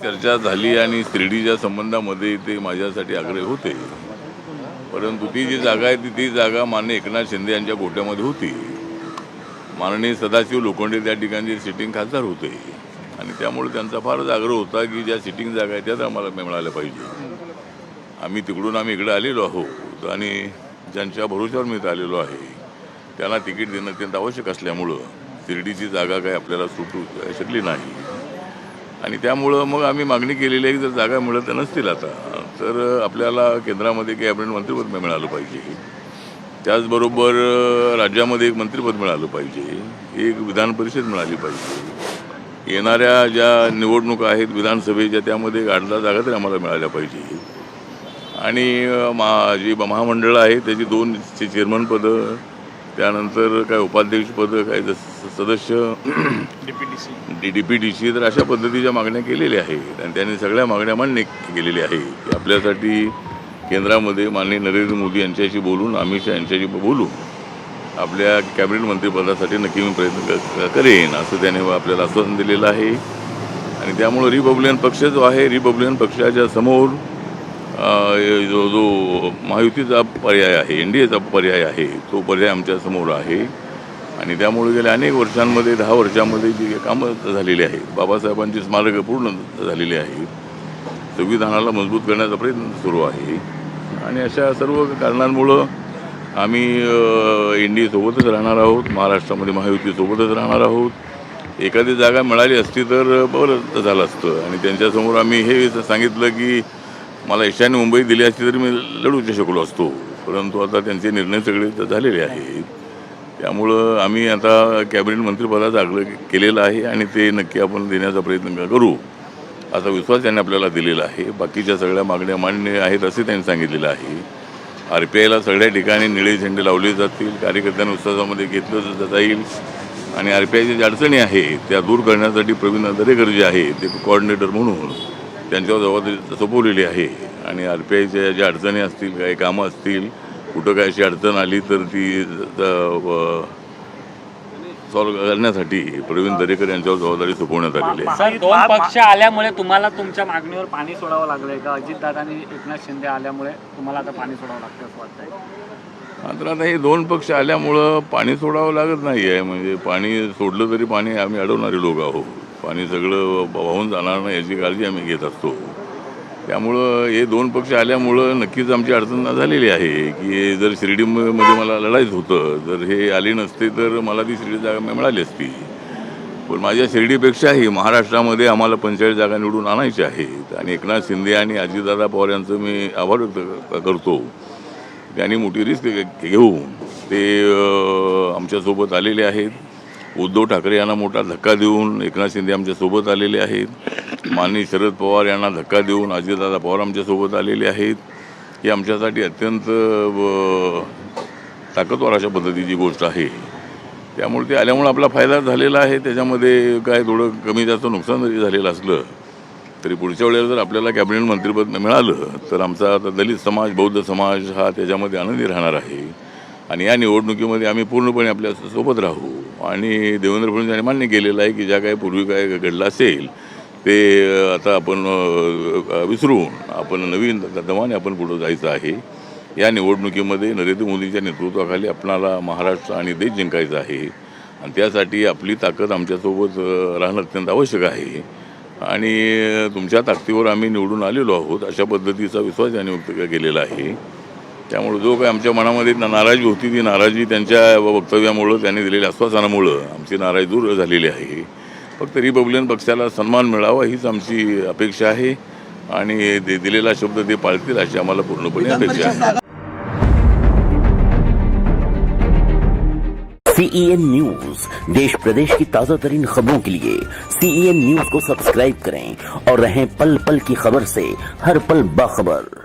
चर्चा झाली आणि शिर्डीच्या संबंधामध्ये ते माझ्यासाठी आग्रह होते, परंतु ती जी जागा आहे ती जागा माननीय एकनाथ शिंदे यांच्या गोट्यामध्ये होती. माननीय सदाशिव लोखंडे त्या ठिकाणी सिटिंग खासदार होते आणि त्यामुळे त्यांचा फारच आग्रह होता की ज्या सिटिंग जागा आहेत त्याच आम्हाला मिळाल्या पाहिजे. आम्ही इकडे आलेलो आहोत आणि ज्यांच्या भरोश्यावर मी आलेलो आहे त्यांना तिकीट देणं अत्यंत आवश्यक असल्यामुळं शिर्डीची जागा काही आपल्याला सुटू शकली नाही आणि त्यामुळं मग आम्ही मागणी केलेली आहे की जर जागा मिळत नसतील आता तर आपल्याला केंद्रामध्ये कॅबिनेट मंत्रिपद मिळालं पाहिजे, त्याचबरोबर राज्यामध्ये एक मंत्रिपद मिळालं पाहिजे, एक विधान परिषद मिळाली पाहिजे, येणाऱ्या ज्या निवडणुका आहेत विधानसभेच्या त्यामध्ये 8-10 जागा तरी आम्हाला मिळाल्या पाहिजे आणि जी महामंडळं आहेत त्याची 2 चेअरमनपदं, त्यानंतर काय उपाध्यक्षपदं, काय सदस्य DPDC तर अशा पद्धतीच्या मागण्या केलेल्या आहेत आणि त्यांनी सगळ्या मागण्या मान्य केलेल्या आहेत की आपल्यासाठी केंद्रामध्ये माननीय नरेंद्र मोदी यांच्याशी बोलून, अमित शहा यांच्याशी बोलून आपल्या कॅबिनेट मंत्रिपदासाठी नक्की मी प्रयत्न करेन असं त्याने आपल्याला आश्वासन दिलेलं आहे. आणि त्यामुळं रिपब्लिकन पक्ष जो आहे, रिपब्लिकन पक्षाच्या समोर जो महायुतीचा पर्याय आहे, NDAचा पर्याय आहे, तो पर्याय आमच्या समोर आहे आणि त्यामुळे गेल्या अनेक वर्षांमध्ये 10 वर्षांमध्ये जी कामं झालेली आहेत, बाबासाहेबांची स्मारकं पूर्ण झालेली आहेत, संविधानाला मजबूत करण्याचा प्रयत्न सुरू आहे आणि अशा सर्व कारणांमुळं आम्ही NDA सोबतच राहणार आहोत, महाराष्ट्रामध्ये महायुतीसोबतच राहणार आहोत. एखादी जागा मिळाली असती तर बरं झालं असतं आणि त्यांच्यासमोर आम्ही हे सांगितलं की मला ईशान्य मुंबई दिली असती तरी मी लढू शकलो असतो, परंतु आता त्यांचे निर्णय सगळे झालेले आहेत. त्यामुळं आम्ही आता कॅबिनेट मंत्रिपदाचा आग्रह केलेला आहे आणि ते नक्की आपण देण्याचा प्रयत्न करू असा विश्वास त्यांनी आपल्याला दिलेला आहे. बाकीच्या सगळ्या मागण्या मान्य आहेत असे त्यांनी सांगितलेलं आहे. RPIला सगळ्या ठिकाणी निळे झेंडे लावले जातील, कार्यकर्त्यांना उत्साहामध्ये घेतलं जाईल आणि RPIच्या ज्या अडचणी आहेत त्या दूर करण्यासाठी प्रवीण दरेकर जे आहे ते कोऑर्डिनेटर म्हणून त्यांच्यावर जबाबदारी सोपवलेली आहे आणि RPIच्या ज्या अडचणी असतील, काही कामं असतील, कुठं काय अशी अडचण आली तर ती सॉल्व्ह करण्यासाठी प्रवीण दरेकर यांच्यावर जबाबदारी सोपवण्यात आलेली आहे. सर, 2 पक्ष आल्यामुळे तुम्हाला तुमच्या मागणीवर पाणी सोडावं लागलंय का? अजितदादांनी एकनाथ शिंदे आल्यामुळे तुम्हाला आता पाणी सोडावं लागतं असं वाटतंय? तर आता हे 2 पक्ष आल्यामुळं पाणी सोडावं लागत नाही आहे. म्हणजे पाणी सोडलं तरी पाणी आम्ही अडवणारे लोक आहोत, पाणी सगळं वाहून जाणार नाही याची काळजी आम्ही घेत असतो. त्यामुळं हे 2 पक्ष आल्यामुळं नक्कीच आमची अडचण झालेली आहे की जर शिर्डीमध्ये मला लढायचं होतं, जर हे आले नसते तर मला ती शिर्डी जागा मिळाली असती. पण माझ्या शिर्डीपेक्षाही महाराष्ट्रामध्ये आम्हाला 45 जागा निवडून आणायच्या आहेत आणि एकनाथ शिंदे आणि अजितदादा पवार यांचं मी आभार व्यक्त करतो. त्यांनी मोठी रिस्क घेऊन ते आमच्यासोबत आलेले आहेत. उद्धव ठाकरे यांना मोठा धक्का देऊन एकनाथ शिंदे आमच्यासोबत आलेले आहेत. माननीय शरद पवार यांना धक्का देऊन अजितदादा पवार आमच्यासोबत आलेले आहेत. ही आमच्यासाठी अत्यंत ताकदवार अशा पद्धतीची गोष्ट आहे. त्यामुळे ते आल्यामुळे आपला फायदा झालेला आहे. त्याच्यामध्ये काय थोडं कमी जास्त नुकसान जरी झालेलं असलं तरी पुढच्या वेळेला जर आपल्याला कॅबिनेट मंत्रिपद मिळालं तर आमचा आता दलित समाज, बौद्ध समाज हा त्याच्यामध्ये आनंदी राहणार आहे आणि या निवडणुकीमध्ये आम्ही पूर्णपणे आपल्या सोबत राहू. आणि देवेंद्र फडणवीस यांनी मान्य केलेलं आहे की ज्या काही पूर्वी काय घडलं असेल ते आता आपण विसरून आपण नवीन दमाने आपण पुढं जायचं आहे. या निवडणुकीमध्ये नरेंद्र मोदींच्या नेतृत्वाखाली आपणाला महाराष्ट्र आणि देश जिंकायचा आहे आणि त्यासाठी आपली ताकद आमच्यासोबत राहणं अत्यंत आवश्यक आहे आणि तुमच्या ताकदीवर आम्ही निवडून आलेलो आहोत अशा पद्धतीचा विश्वास त्यांनी व्यक्त केलेला आहे. त्यामुळे जो काही आमच्या मनामध्ये नाराजी होती ती नाराजी त्यांच्या वक्तव्यामुळं, त्यांनी दिलेल्या आश्वासनामुळं आमची नाराजी दूर झालेली आहे. फक्त रिपब्लिकन पक्षाला सन्मान मिळावा हीच आमची अपेक्षा आहे आणि दिलेला शब्द ते पाळतील अशी आम्हाला पूर्णपणे अपेक्षा आहे. CEN न्यूज, देश प्रदेश की ताजा तरीन खबरों के लिए CEN न्यूज को सब्सक्राइब करें और रहें पल पल की खबर से हर पल बाखबर।